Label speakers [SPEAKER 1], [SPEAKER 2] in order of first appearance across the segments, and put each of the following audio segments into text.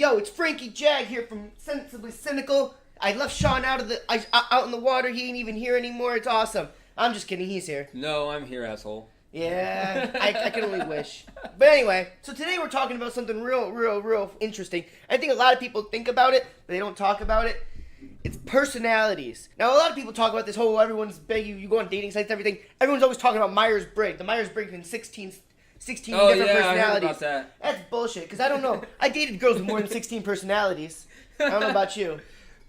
[SPEAKER 1] Yo, it's Frankie Jag here from Sensibly Cynical. I left Sean out in the water. He ain't even here anymore. It's awesome. I'm just kidding. He's here.
[SPEAKER 2] No, I'm here, asshole.
[SPEAKER 1] Yeah, I can only wish. But anyway, so today we're talking about something real interesting. I think a lot of people think about it, but they don't talk about it. It's personalities. Now, a lot of people talk about this whole everyone's big. You go on dating sites, everything. Everyone's always talking about Myers-Briggs. The Myers-Briggs in 16 different personalities.
[SPEAKER 2] I heard about that.
[SPEAKER 1] That's bullshit, because I don't know. I dated girls with more than 16 personalities. I don't know about you.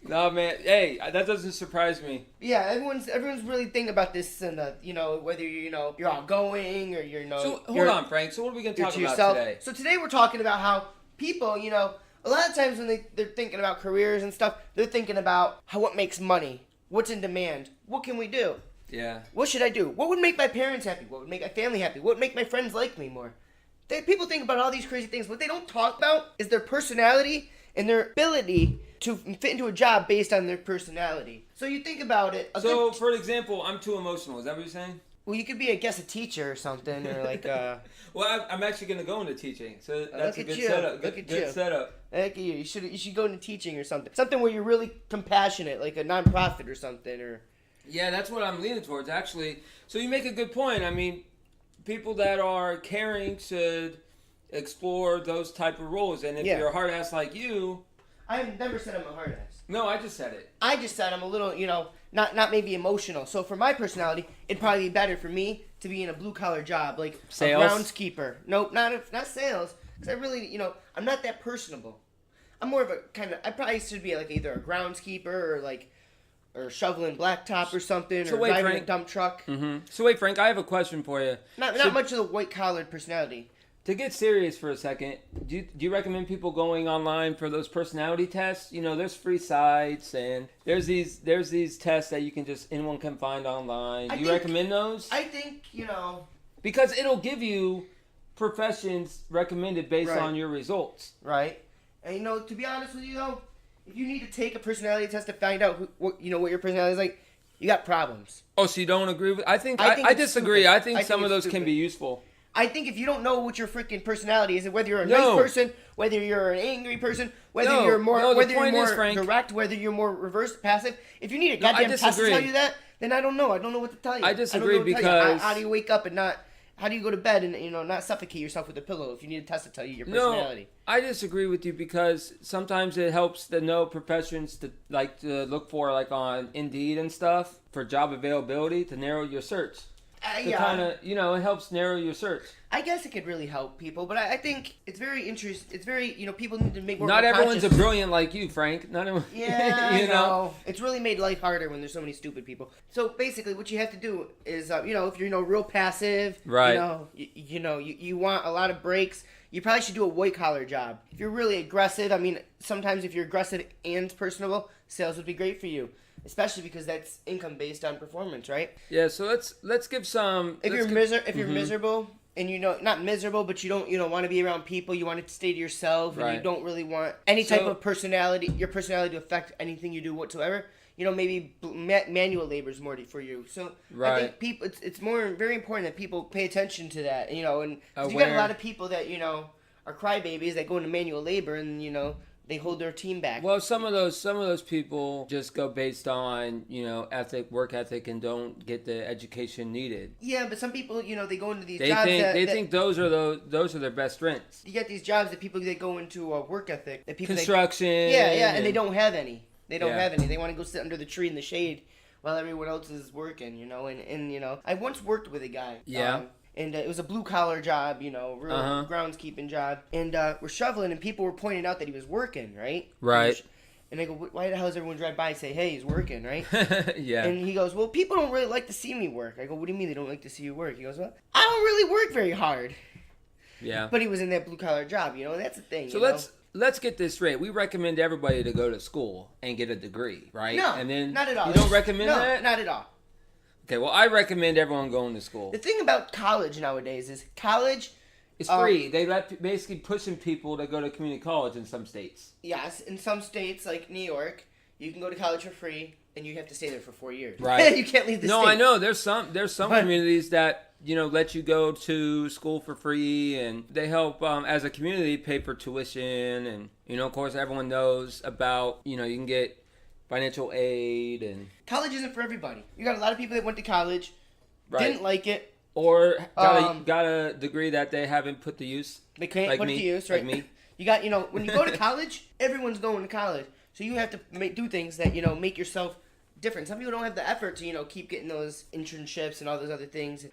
[SPEAKER 2] No, man. Hey, that doesn't surprise me.
[SPEAKER 1] Yeah, everyone's really thinking about this, and whether you're outgoing or
[SPEAKER 2] So hold on, Frank. So what are we gonna talk about
[SPEAKER 1] yourself.
[SPEAKER 2] today?
[SPEAKER 1] So today we're talking about how people, a lot of times when they're thinking about careers and stuff, they're thinking about what makes money, what's in demand, what can we do,
[SPEAKER 2] Yeah.
[SPEAKER 1] what should I do, what would make my parents happy, what would make my family happy, what would make my friends like me more. People think about all these crazy things. What they don't talk about is their personality and their ability to fit into a job based on their personality. So you think about it.
[SPEAKER 2] So, for example, I'm too emotional. Is that what you're saying?
[SPEAKER 1] Well, you could be, I guess, a teacher or something, or like.
[SPEAKER 2] Well, I'm actually going to go into teaching, so that's a good
[SPEAKER 1] you.
[SPEAKER 2] setup.
[SPEAKER 1] Look at
[SPEAKER 2] good
[SPEAKER 1] you.
[SPEAKER 2] setup.
[SPEAKER 1] Look at you. You should go into teaching or something. Something where you're really compassionate, like a nonprofit or something, or.
[SPEAKER 2] Yeah, that's what I'm leaning towards, actually. So you make a good point. I mean, people that are caring should explore those type of roles, and if you're a hard ass like you.
[SPEAKER 1] I've never said I'm a hard ass.
[SPEAKER 2] No, I just said it.
[SPEAKER 1] I just said I'm a little, not maybe emotional. So for my personality, it'd probably be better for me to be in a blue collar job, like
[SPEAKER 2] sales?
[SPEAKER 1] A groundskeeper. Nope, not sales. Because I really, I'm not that personable. I'm more of a I probably should be like either a groundskeeper or shoveling blacktop or something, or driving a dump truck.
[SPEAKER 2] Mm-hmm. So wait, Frank, I have a question for you.
[SPEAKER 1] Not much of the white collared personality.
[SPEAKER 2] To get serious for a second, do you recommend people going online for those personality tests? There's free sites and there's these tests that anyone can find online. Do you recommend those?
[SPEAKER 1] I think,
[SPEAKER 2] because it'll give you professions recommended based on your results.
[SPEAKER 1] Right. And to be honest with you though, if you need to take a personality test to find out what your personality is like, you got problems.
[SPEAKER 2] Oh, so you don't agree with? I disagree.
[SPEAKER 1] Stupid.
[SPEAKER 2] I think some of those can be useful.
[SPEAKER 1] I think if you don't know what your freaking personality is, whether you're a nice person, whether you're an angry person, whether you're more direct, whether you're more reverse passive, if you need a goddamn test to tell you that, then I don't know. I don't know what to tell you.
[SPEAKER 2] I disagree because
[SPEAKER 1] how do you wake up and how do you go to bed and not suffocate yourself with a pillow if you need a test to tell you your personality?
[SPEAKER 2] No, I disagree with you because sometimes it helps to know professions to look for on Indeed and stuff for job availability to narrow your search. It helps narrow your search.
[SPEAKER 1] I guess it could really help people, but I think it's very interesting. It's very, people need to make more.
[SPEAKER 2] Not everyone's a brilliant like you, Frank. Not everyone.
[SPEAKER 1] Yeah, I know. It's really made life harder when there's so many stupid people. So basically, what you have to do is, if you're, real passive,
[SPEAKER 2] right?
[SPEAKER 1] You want a lot of breaks. You probably should do a white collar job. If you're really aggressive, sometimes if you're aggressive and personable, sales would be great for you. Especially because that's income based on performance, right?
[SPEAKER 2] Yeah. So let's give some.
[SPEAKER 1] If you're miserable and not miserable, but you don't want to be around people, you want to stay to yourself, and you don't really want any type of your personality to affect anything you do whatsoever. Maybe manual labor is more for you. So I think people, it's very important that people pay attention to that. And you got a lot of people that are crybabies that go into manual labor and they hold their team back.
[SPEAKER 2] Well, some of those people just go based on work ethic, and don't get the education needed.
[SPEAKER 1] Yeah, but some people they go into these
[SPEAKER 2] jobs. They think those are their best strengths.
[SPEAKER 1] You get these jobs that people that go into work ethic that people
[SPEAKER 2] construction.
[SPEAKER 1] And they don't have any. They don't have any. They want to go sit under the tree in the shade while everyone else is working. And I once worked with a guy.
[SPEAKER 2] Yeah.
[SPEAKER 1] And it was a blue-collar job, real groundskeeping job. And we're shoveling, and people were pointing out that he was working, right?
[SPEAKER 2] Right.
[SPEAKER 1] And I go, why the hell does everyone drive by and say, hey, he's working, right?
[SPEAKER 2] Yeah.
[SPEAKER 1] And he goes, well, people don't really like to see me work. I go, what do you mean they don't like to see you work? He goes, well, I don't really work very hard.
[SPEAKER 2] Yeah.
[SPEAKER 1] But he was in that blue-collar job, and that's the thing.
[SPEAKER 2] So let's get this straight. We recommend everybody to go to school and get a degree, right?
[SPEAKER 1] No,
[SPEAKER 2] and then
[SPEAKER 1] not at all.
[SPEAKER 2] You don't recommend that?
[SPEAKER 1] No, not at all.
[SPEAKER 2] Okay, well, I recommend everyone going to school.
[SPEAKER 1] The thing about college nowadays is
[SPEAKER 2] it's free. They basically pushing people to go to community college in some states.
[SPEAKER 1] Yes, in some states like New York, you can go to college for free, and you have to stay there for 4 years.
[SPEAKER 2] Right.
[SPEAKER 1] You can't leave the
[SPEAKER 2] No,
[SPEAKER 1] state.
[SPEAKER 2] I know. There's some communities that, let you go to school for free, and they help as a community pay for tuition, and of course everyone knows about you can get financial aid, and
[SPEAKER 1] college isn't for everybody. You got a lot of people that went to college, didn't like it,
[SPEAKER 2] or got a degree that they haven't put to use.
[SPEAKER 1] They can't put it to use, right?
[SPEAKER 2] Like me.
[SPEAKER 1] You got when you go to college, everyone's going to college, so you have to do things that make yourself different. Some people don't have the effort to keep getting those internships and all those other things.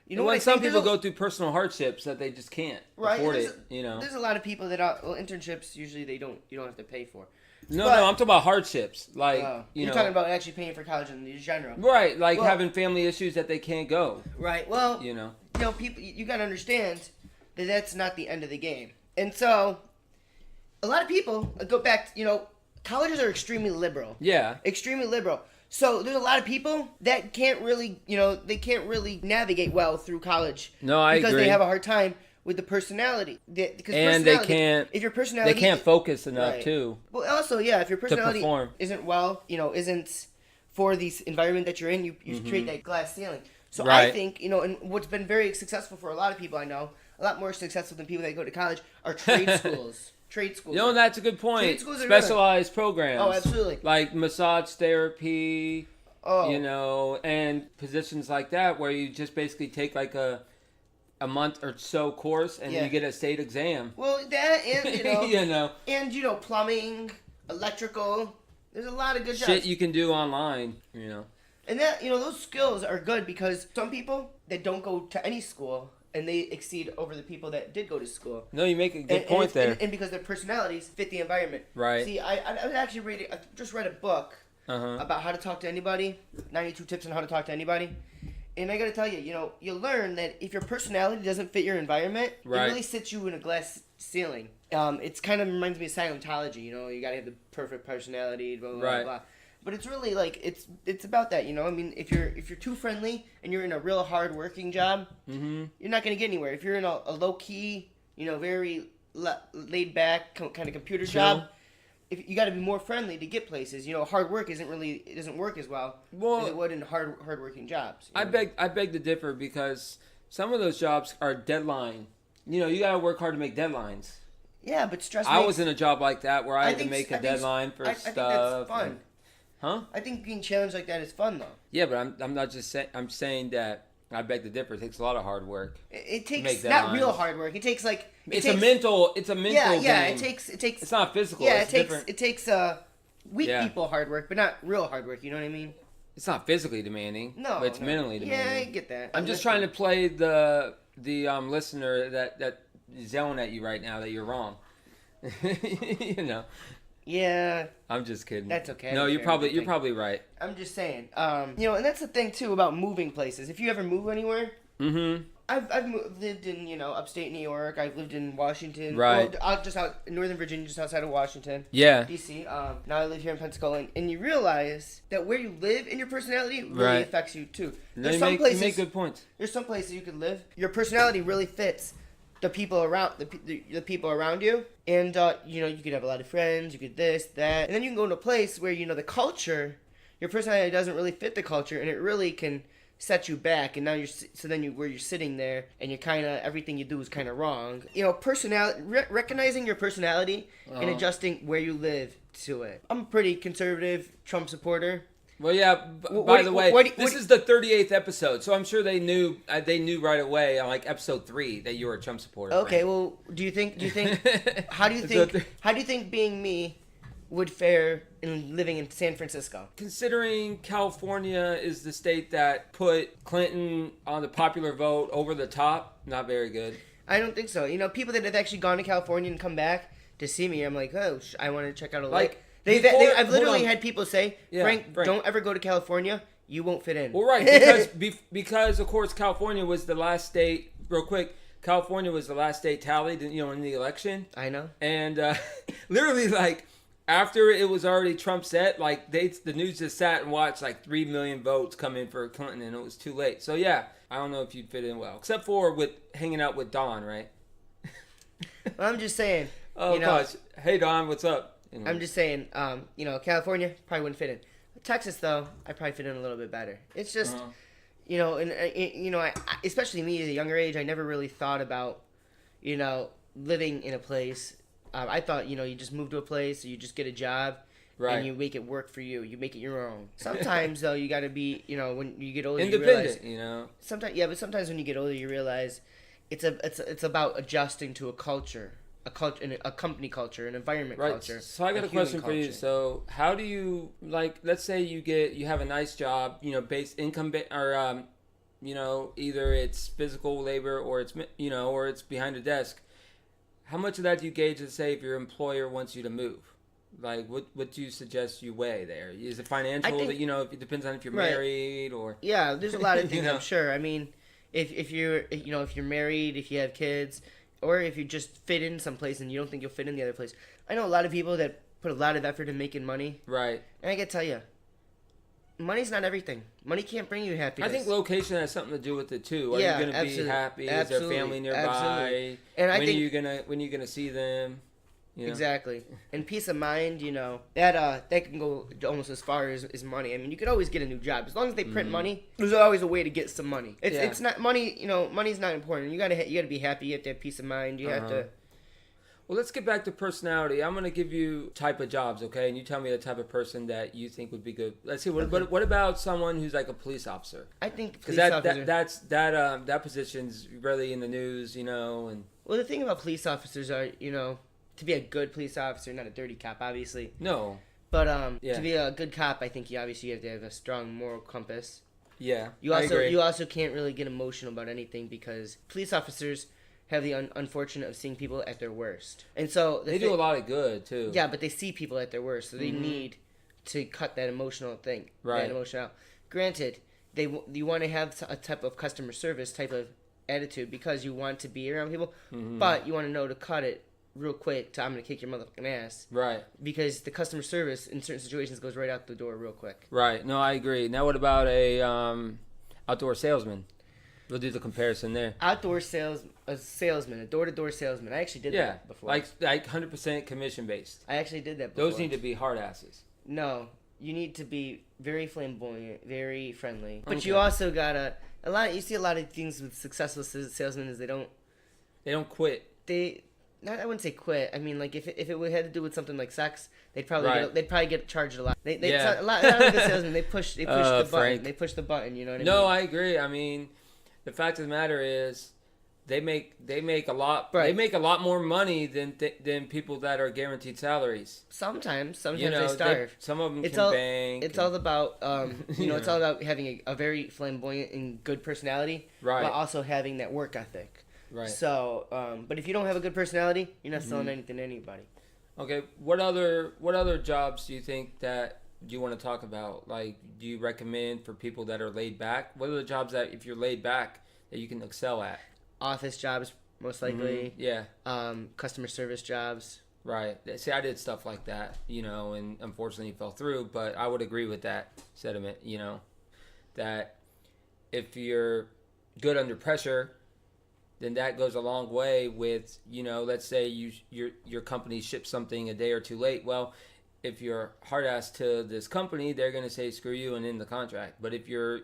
[SPEAKER 2] Some people go through personal hardships that they just can't afford it.
[SPEAKER 1] There's a lot of people that internships usually you don't have to pay for.
[SPEAKER 2] No, I'm talking about hardships. Like
[SPEAKER 1] you're talking about actually paying for college in general,
[SPEAKER 2] right? Like having family issues that they can't go.
[SPEAKER 1] Right. Well, people, you gotta understand that that's not the end of the game, and so a lot of people go back. Colleges are extremely liberal.
[SPEAKER 2] Yeah.
[SPEAKER 1] Extremely liberal. So there's a lot of people that can't really, they can't really navigate well through college.
[SPEAKER 2] No, I agree.
[SPEAKER 1] Because they have a hard time with the personality. They
[SPEAKER 2] can't.
[SPEAKER 1] If your personality,
[SPEAKER 2] they can't focus enough
[SPEAKER 1] right.
[SPEAKER 2] too.
[SPEAKER 1] Well, also, if your personality isn't well, isn't for the environment that you're in, you create that glass ceiling. So
[SPEAKER 2] right.
[SPEAKER 1] I think, and what's been very successful for a lot of people I know, a lot more successful than people that go to college, are trade schools. Trade schools.
[SPEAKER 2] That's a good point. Specialized programs.
[SPEAKER 1] Oh, absolutely.
[SPEAKER 2] Like massage therapy, and positions like that where you just basically take like a month or so course and you get a state exam.
[SPEAKER 1] Well, that and, and plumbing, electrical. There's a lot of good jobs.
[SPEAKER 2] Shit you can do online,
[SPEAKER 1] And that, those skills are good because some people that don't go to any school and they exceed over the people that did go to school.
[SPEAKER 2] No, you make a good point there.
[SPEAKER 1] And because their personalities fit the environment.
[SPEAKER 2] Right.
[SPEAKER 1] See, I was actually I just read a book about how to talk to anybody, 92 tips on how to talk to anybody. And I got to tell you, you learn that if your personality doesn't fit your environment, it really sits you in a glass ceiling. It's kind of reminds me of Scientology, you got to have the perfect personality, blah, blah, blah, blah. But it's really like it's about that, I mean, if you're too friendly and you're in a real hard working job, you're not gonna get anywhere. If you're in a low key, very laid back kind of computer job, if you got to be more friendly to get places. Hard work it doesn't work as well as it would in hard working jobs.
[SPEAKER 2] I beg to differ because some of those jobs are deadline. You gotta work hard to make deadlines.
[SPEAKER 1] Yeah, but stress.
[SPEAKER 2] I was in a job like that where I had to make a deadline for stuff. I think that's
[SPEAKER 1] fun.
[SPEAKER 2] Huh?
[SPEAKER 1] I think being challenged like that is fun, though.
[SPEAKER 2] Yeah, but I'm not just saying. I'm saying that I beg to differ. It takes a lot of hard work.
[SPEAKER 1] It takes not real hard work. It takes a
[SPEAKER 2] mental. It's a mental.
[SPEAKER 1] Yeah.
[SPEAKER 2] Game.
[SPEAKER 1] It takes. It's
[SPEAKER 2] not physical.
[SPEAKER 1] Yeah,
[SPEAKER 2] it
[SPEAKER 1] takes weak people hard work, but not real hard work. You know what I mean?
[SPEAKER 2] It's not physically demanding.
[SPEAKER 1] No,
[SPEAKER 2] but it's mentally demanding.
[SPEAKER 1] Yeah, I get that.
[SPEAKER 2] I'm just trying to play the listener that is yelling at you right now that you're wrong.
[SPEAKER 1] Yeah.
[SPEAKER 2] I'm just kidding.
[SPEAKER 1] That's okay.
[SPEAKER 2] No, you're probably right.
[SPEAKER 1] I'm just saying. And that's the thing too about moving places. If you ever move anywhere, I've lived in upstate New York. I've lived in Washington.
[SPEAKER 2] Right.
[SPEAKER 1] Well, just out in Northern Virginia, just outside of Washington.
[SPEAKER 2] Yeah.
[SPEAKER 1] DC. Now I live here in Pensacola, and you realize that where you live and your personality really affects you too.
[SPEAKER 2] You make good points.
[SPEAKER 1] There's some places you could live. Your personality really fits the people around the people around you, and you could have a lot of friends, you could this, that, and then you can go to a place where the culture, your personality doesn't really fit the culture, and it really can set you back. And now where you're sitting there, and you're kind of everything you do is kind of wrong. Personality, recognizing your personality and adjusting where you live to it. I'm a pretty conservative Trump supporter.
[SPEAKER 2] Well, yeah. By the way, this is the 38th episode, so I'm sure they knew right away on like episode 3 that you were a Trump supporter.
[SPEAKER 1] Okay, friend. Well, do you think? How do you think being me would fare in living in San Francisco?
[SPEAKER 2] Considering California is the state that put Clinton on the popular vote over the top, not very good.
[SPEAKER 1] I don't think so. People that have actually gone to California and come back to see me, I'm like, oh, I want to check out a lake. I've literally had people say, Frank, don't ever go to California. You won't fit in.
[SPEAKER 2] Well, right, because of course California was the last state. Real quick, California was the last state tallied, in the election.
[SPEAKER 1] I know.
[SPEAKER 2] And literally, like after it was already Trump set, like the news just sat and watched like 3 million votes come in for Clinton, and it was too late. So yeah, I don't know if you'd fit in well, except for with hanging out with Don, right?
[SPEAKER 1] Well, I'm just saying.
[SPEAKER 2] Oh gosh, hey Don, what's up?
[SPEAKER 1] I'm just saying, California probably wouldn't fit in. Texas, though, I probably fit in a little bit better. It's just, especially me at a younger age, I never really thought about, living in a place. I thought, you just move to a place, you just get a job, and you make it work for you. You make it your own. Sometimes, though, you got to be, when you get older,
[SPEAKER 2] independent,
[SPEAKER 1] you realize, but sometimes when you get older, you realize it's about adjusting to a culture. A company culture, an environment culture.
[SPEAKER 2] So I got a question for you. So how do you, like, let's say you have a nice job, base income, or either it's physical labor or it's or it's behind a desk. How much of that do you gauge to say if your employer wants you to move? Like, what do you suggest you weigh there? Is it financial? It depends on if you're married or.
[SPEAKER 1] Yeah, there's a lot of things. I'm sure. I mean, if you're married, if you have kids. Or if you just fit in someplace and you don't think you'll fit in the other place. I know a lot of people that put a lot of effort in making money.
[SPEAKER 2] Right.
[SPEAKER 1] And I gotta tell you, money's not everything. Money can't bring you happiness.
[SPEAKER 2] I think location has something to do with it too. Are you gonna be happy? Is there family nearby? Absolutely. And when are you gonna see them?
[SPEAKER 1] Exactly. And peace of mind, that can go almost as far as money. I mean, you could always get a new job as long as they print money. There's always a way to get some money. It's not money. Money's not important. You gotta be happy. You have to have peace of mind. You have to.
[SPEAKER 2] Well, let's get back to personality. I'm gonna give you type of jobs, okay? And you tell me the type of person that you think would be good. Let's see. What about someone who's like a police officer?
[SPEAKER 1] I think
[SPEAKER 2] because that position's really in the news, and.
[SPEAKER 1] Well, the thing about police officers are, to be a good police officer, not a dirty cop, obviously.
[SPEAKER 2] No.
[SPEAKER 1] But to be a good cop, I think you have to have a strong moral compass.
[SPEAKER 2] Yeah.
[SPEAKER 1] I agree. You also can't really get emotional about anything because police officers have the unfortunate of seeing people at their worst, and so
[SPEAKER 2] they do a lot of good too.
[SPEAKER 1] Yeah, but they see people at their worst, so they need to cut that emotional thing, that emotion out. Granted, you want to have a type of customer service type of attitude because you want to be around people, but you want to know to cut it real quick I'm gonna kick your motherfucking ass.
[SPEAKER 2] Right.
[SPEAKER 1] Because the customer service in certain situations goes right out the door real quick.
[SPEAKER 2] Right. No, I agree. Now what about a outdoor salesman? We'll do the comparison there.
[SPEAKER 1] Outdoor salesman, a door-to-door salesman. I actually did that before.
[SPEAKER 2] Like 100% commission based.
[SPEAKER 1] I actually did that before.
[SPEAKER 2] Those need to be hard asses.
[SPEAKER 1] No. You need to be very flamboyant, very friendly. But you also gotta you see a lot of things with successful salesmen is they don't
[SPEAKER 2] quit.
[SPEAKER 1] I wouldn't say quit. I mean, like if it had to do with something like sex, they'd probably get charged a lot. A lot of good salesmen they push the button.
[SPEAKER 2] Frank.
[SPEAKER 1] They push the button. You know what I mean?
[SPEAKER 2] No, I agree. I mean, the fact of the matter is, they make a lot. Right. They make a lot more money than people that are guaranteed salaries.
[SPEAKER 1] Sometimes they starve.
[SPEAKER 2] Some of them bank.
[SPEAKER 1] It's all about it's all about having a very flamboyant and good personality, while also having that work ethic.
[SPEAKER 2] Right.
[SPEAKER 1] So, but if you don't have a good personality, you're not selling anything to anybody.
[SPEAKER 2] Okay. What other jobs do you think that you want to talk about? Like, do you recommend for people that are laid back? What are the jobs that, if you're laid back, that you can excel at?
[SPEAKER 1] Office jobs, most likely.
[SPEAKER 2] Yeah.
[SPEAKER 1] Customer service jobs.
[SPEAKER 2] Right. See, I did stuff like that, and unfortunately fell through. But I would agree with that sentiment. That if you're good under pressure, then that goes a long way with, let's say your company ships something a day or two late. Well, if you're hard ass to this company, they're going to say screw you and end the contract. But if you're,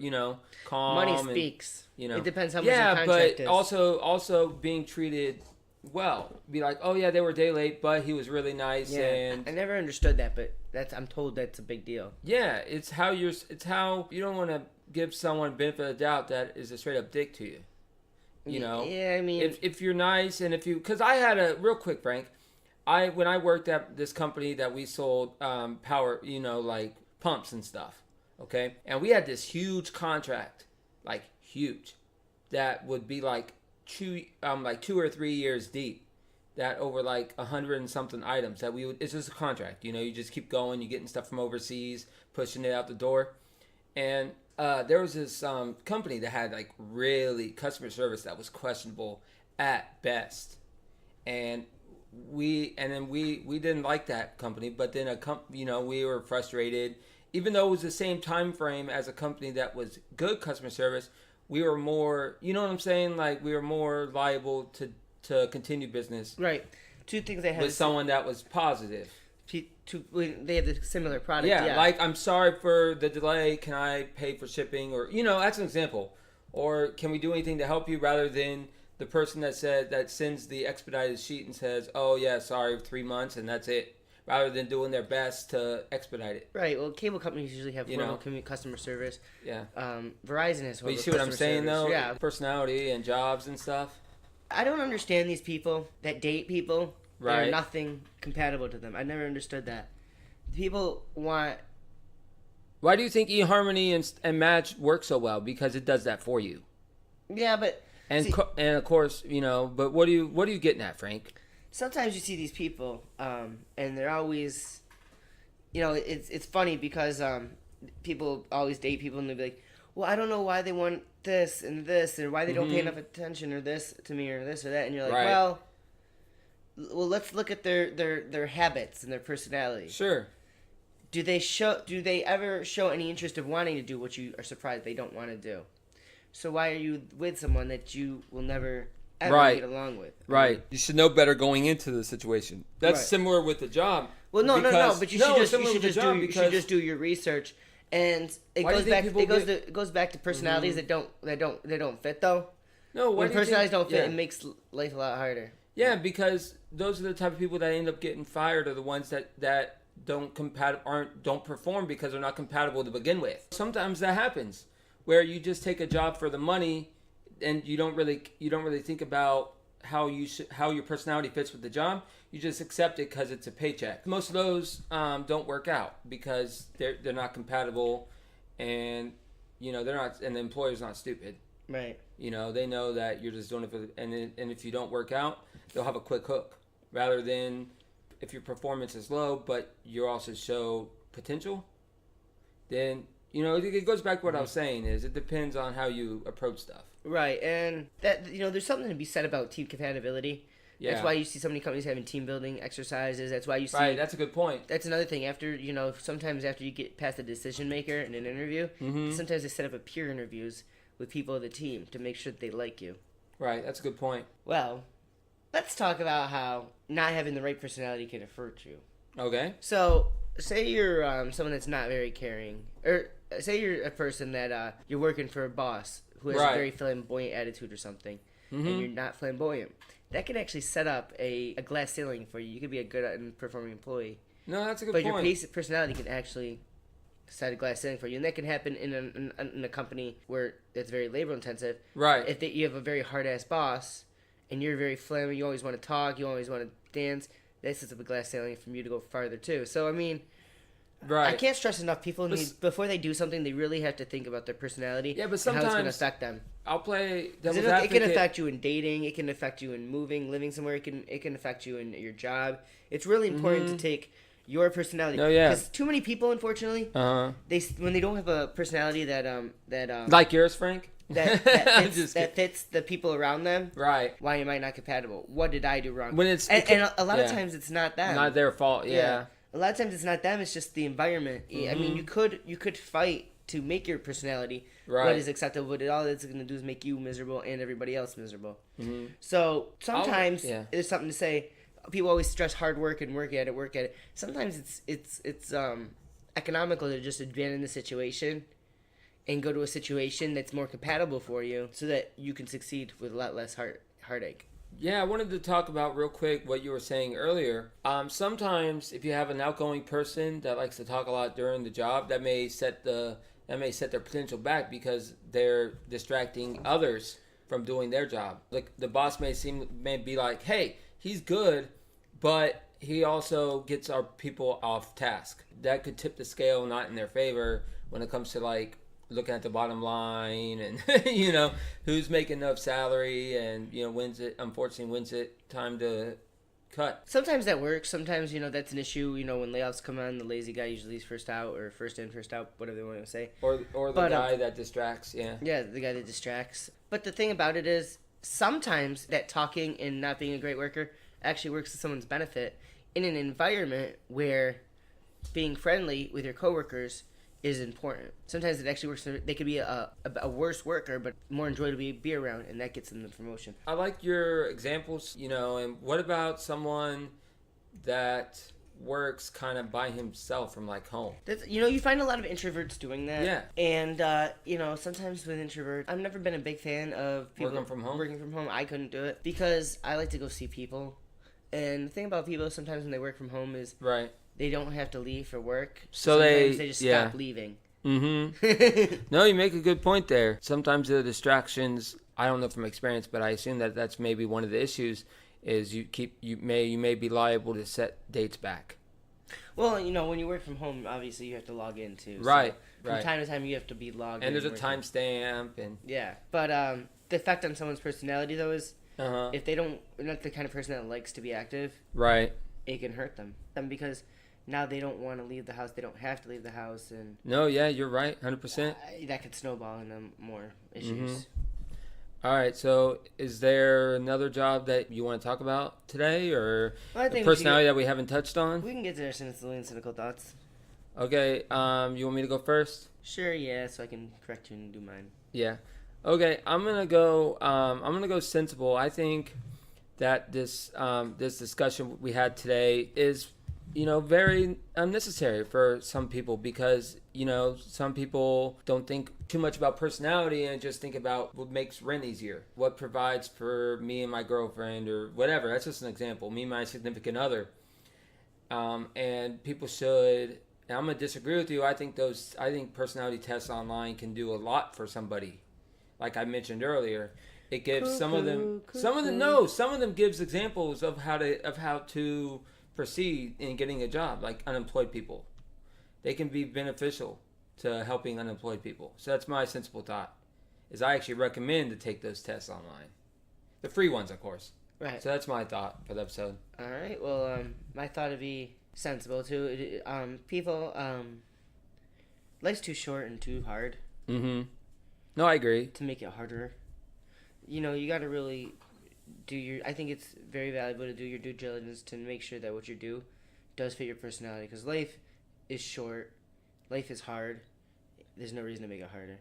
[SPEAKER 2] calm.
[SPEAKER 1] Money speaks. It depends how much your contract is.
[SPEAKER 2] Yeah, but also being treated well. Be like, oh yeah, they were a day late, but he was really nice. Yeah, and I
[SPEAKER 1] never understood that, but I'm told that's a big deal.
[SPEAKER 2] Yeah, it's how you don't want to give someone benefit of the doubt that is a straight up dick to you.
[SPEAKER 1] Yeah, I mean,
[SPEAKER 2] if you're nice and because I had real quick, Frank, when I worked at this company that we sold power, like pumps and stuff, okay, and we had this huge contract, like huge, that would be like 2 or 3 years deep, that over like 100 and something items that it's just a contract, you just keep going, you're getting stuff from overseas, pushing it out the door, and. There was this company that had like really customer service that was questionable at best, and we didn't like that company. But then we were frustrated, even though it was the same time frame as a company that was good customer service. We were more, you know what I'm saying? Like we were more liable to continue business.
[SPEAKER 1] Right. Two things I had
[SPEAKER 2] with someone that was positive.
[SPEAKER 1] they have the similar product.
[SPEAKER 2] Yeah, like, I'm sorry for the delay. Can I pay for shipping? Or, that's an example. Or can we do anything to help you, rather than the person that sends the expedited sheet and says, oh, yeah, sorry, 3 months, and that's it. Rather than doing their best to expedite it.
[SPEAKER 1] Right. Well, cable companies usually have horrible customer service.
[SPEAKER 2] Yeah.
[SPEAKER 1] Verizon has horrible customer service.
[SPEAKER 2] But you see what I'm saying, though?
[SPEAKER 1] Yeah.
[SPEAKER 2] Personality and jobs and stuff.
[SPEAKER 1] I don't understand these people that date people.
[SPEAKER 2] Right.
[SPEAKER 1] They're nothing compatible to them. I never understood that. People want...
[SPEAKER 2] Why do you think eHarmony and Match work so well? Because it does that for you.
[SPEAKER 1] Yeah, but...
[SPEAKER 2] And of course, but what are you getting at, Frank?
[SPEAKER 1] Sometimes you see these people, and they're always... it's funny because people always date people and they'll be like, well, I don't know why they want this and this, or why they don't pay enough attention, or this to me, or this or that. And you're like,
[SPEAKER 2] right.
[SPEAKER 1] well, let's look at their habits and their personality.
[SPEAKER 2] Sure.
[SPEAKER 1] Do they ever show any interest of wanting to do what you are surprised they don't want to do? So why are you with someone that you will never ever get along with?
[SPEAKER 2] Right. You should know better going into the situation. That's similar with the job.
[SPEAKER 1] Well, no. But you should just do your research, and it goes back to personalities that don't fit though.
[SPEAKER 2] No,
[SPEAKER 1] when personalities don't fit, it makes life a lot harder.
[SPEAKER 2] Yeah, because those are the type of people that end up getting fired, are the ones that don't perform because they're not compatible to begin with. Sometimes that happens, where you just take a job for the money, and you don't really think about how your personality fits with the job. You just accept it because it's a paycheck. Most of those don't work out because they're not compatible, and they're not, and the employer's not stupid.
[SPEAKER 1] Right.
[SPEAKER 2] They know that you're just doing it and if you don't work out, they'll have a quick hook, rather than if your performance is low but you also show potential. Then it goes back to what I was saying, is it depends on how you approach stuff.
[SPEAKER 1] Right, and that there's something to be said about team compatibility. Yeah. That's why you see so many companies having team building exercises. That's why you see...
[SPEAKER 2] Right, that's a good point.
[SPEAKER 1] That's another thing. Sometimes after you get past the decision maker in an interview, sometimes they set up peer interviews with people of the team to make sure that they like you.
[SPEAKER 2] Right, that's a good point.
[SPEAKER 1] Well, let's talk about how not having the right personality can hurt you.
[SPEAKER 2] Okay.
[SPEAKER 1] So, say you're someone that's not very caring, or say you're a person that you're working for a boss who has a very flamboyant attitude or something, and you're not flamboyant. That could actually set up a glass ceiling for you. You could be a good and performing employee.
[SPEAKER 2] No, that's a good
[SPEAKER 1] point.
[SPEAKER 2] But
[SPEAKER 1] your personality can actually set a glass ceiling for you. And that can happen in a company where it's very labor intensive.
[SPEAKER 2] Right.
[SPEAKER 1] If you have a very hard-ass boss and you're very flaming, you always want to talk, you always want to dance, that sets up a glass ceiling for you to go farther too. So, I mean... Right. I can't stress enough. People before they do something, they really have to think about their personality.
[SPEAKER 2] Yeah, but sometimes
[SPEAKER 1] and how it's going to affect them.
[SPEAKER 2] I'll play devil's advocate.
[SPEAKER 1] It can affect you in dating. It can affect you in living somewhere. It can affect you in your job. It's really important to take your personality.
[SPEAKER 2] Oh yeah.
[SPEAKER 1] Because too many people, unfortunately, when they don't have a personality that
[SPEAKER 2] like yours, Frank.
[SPEAKER 1] that fits the people around them.
[SPEAKER 2] Right.
[SPEAKER 1] Why am I not compatible? What did I do wrong?
[SPEAKER 2] When
[SPEAKER 1] and a lot of times it's not them.
[SPEAKER 2] Not their fault. Yeah.
[SPEAKER 1] A lot of times it's not them, it's just the environment. I mean, you could fight to make your personality what is acceptable, but all it's going to do is make you miserable and everybody else miserable. So sometimes there's something to say. People always stress hard work and work at it. Sometimes it's economical to just abandon the situation and go to a situation that's more compatible for you so that you can succeed with a lot less heartache.
[SPEAKER 2] Yeah, I wanted to talk about real quick what you were saying earlier. Sometimes if you have an outgoing person that likes to talk a lot during the job, that may set their potential back because they're distracting others from doing their job. Like the boss may be like, "Hey, he's good, but he also gets our people off task." That could tip the scale not in their favor when it comes to like looking at the bottom line and who's making enough salary and wins it time to cut.
[SPEAKER 1] Sometimes that works. Sometimes that's an issue. When layoffs come on, the lazy guy usually is first out, or first in first out, whatever they want to say.
[SPEAKER 2] Or the guy that distracts.
[SPEAKER 1] Yeah, the guy that distracts. But the thing about it is sometimes that talking and not being a great worker actually works to someone's benefit in an environment where being friendly with your coworkers is important. Sometimes it actually works. They could be a worse worker, but more enjoyable to be around, and that gets them the promotion.
[SPEAKER 2] I like your examples, and what about someone that works kind of by himself from like home.
[SPEAKER 1] You find a lot of introverts doing that.
[SPEAKER 2] Yeah.
[SPEAKER 1] And sometimes with introverts, I've never been a big fan of people
[SPEAKER 2] working from home.
[SPEAKER 1] I couldn't do it because I like to go see people. And the thing about people sometimes when they work from home is
[SPEAKER 2] right.
[SPEAKER 1] They don't have to leave for work.
[SPEAKER 2] So
[SPEAKER 1] sometimes they just stop leaving.
[SPEAKER 2] Mm-hmm. No, you make a good point there. Sometimes the distractions, I don't know from experience, but I assume that that's maybe one of the issues is you may be liable to set dates back.
[SPEAKER 1] Well, when you work from home, obviously you have to log in too.
[SPEAKER 2] Right.
[SPEAKER 1] So from time to time you have to be logged in.
[SPEAKER 2] And there's a timestamp and
[SPEAKER 1] yeah. But the effect on someone's personality though is if they're not the kind of person that likes to be active,
[SPEAKER 2] right,
[SPEAKER 1] it can hurt them because now they don't want to leave the house. They don't have to leave the house, and
[SPEAKER 2] no, yeah, you're right, 100%.
[SPEAKER 1] That could snowball into more issues.
[SPEAKER 2] Mm-hmm. All right, so is there another job that you want to talk about today, or a personality that we haven't touched on?
[SPEAKER 1] We can get to our Sensibly Cynical thoughts.
[SPEAKER 2] Okay, you want me to go first?
[SPEAKER 1] Sure, yeah, so I can correct you and do mine.
[SPEAKER 2] Yeah. Okay, I'm gonna go sensible. I think that this discussion we had today is very unnecessary for some people because, some people don't think too much about personality and just think about what makes rent easier, what provides for me and my girlfriend or whatever. That's just an example. Me and my significant other. And people should, and I'm going to disagree with you. I think personality tests online can do a lot for somebody. Like I mentioned earlier, it gives some of them gives examples of how to proceed in getting a job, like unemployed people. They can be beneficial to helping unemployed people. So that's my sensible thought, is I actually recommend to take those tests online. The free ones, of course.
[SPEAKER 1] Right.
[SPEAKER 2] So that's my thought for the episode.
[SPEAKER 1] All right. Well, my thought would be sensible, too. People, life's too short and too hard.
[SPEAKER 2] Mm-hmm. No, I agree.
[SPEAKER 1] To make it harder. You got to really I think it's very valuable to do your due diligence to make sure that what you do does fit your personality. Because life is short. Life is hard. There's no reason to make it harder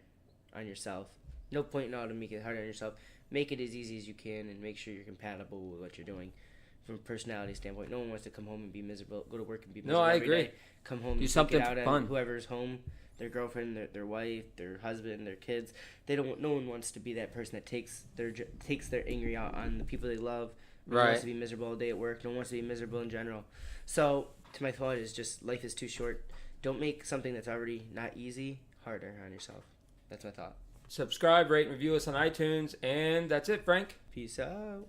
[SPEAKER 1] on yourself. No point now to make it harder on yourself. Make it as easy as you can and make sure you're compatible with what you're doing. From a personality standpoint, no one wants to come home and be miserable, go to work and be miserable.
[SPEAKER 2] No, I
[SPEAKER 1] every
[SPEAKER 2] agree.
[SPEAKER 1] Day, come home
[SPEAKER 2] do
[SPEAKER 1] and
[SPEAKER 2] something
[SPEAKER 1] take it out
[SPEAKER 2] fun.
[SPEAKER 1] on whoever's home. Their girlfriend, their wife, their husband, their kids. No one wants to be that person that takes their anger out on the people they love. No one wants to be miserable all day at work. No one wants to be miserable in general. So, to my thought is just life is too short. Don't make something that's already not easy harder on yourself. That's my thought.
[SPEAKER 2] Subscribe, rate, and review us on iTunes, and that's it, Frank.
[SPEAKER 1] Peace out.